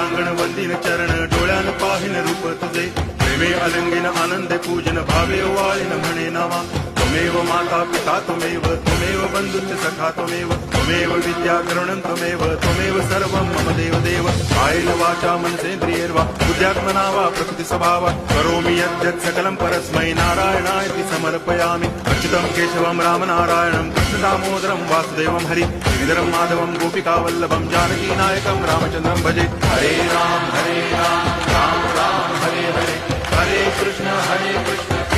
सांगण वंदिन चरण डोळ्यान पाहिन रूप तुझे प्रेमे अलंगिन आनंद पूजन भावे वाळीन म्हणे नावा त्वमेव माता पिता त्वमेव त्वमेव बंधुश्च सखा त्वमेव विद्या करुणं त्वमेव सर्वं मम देव देव कायेन वाचा मनसेन्द्रियैर्वा बुद्ध्यात्मना वा प्रकृति स्वभावा करोमि यद्यत् सकलं परस्मै नारायणायति समर्पयामि अच्युतं केशवं रामनारायणं कृष्णदामोदरं वासुदेवं हरि श्रीधरं माधवं गोपिकावल्लभं जानकीनायकं रामचन्द्रं भजे हरे राम राम राम हरे हरे हरे कृष्ण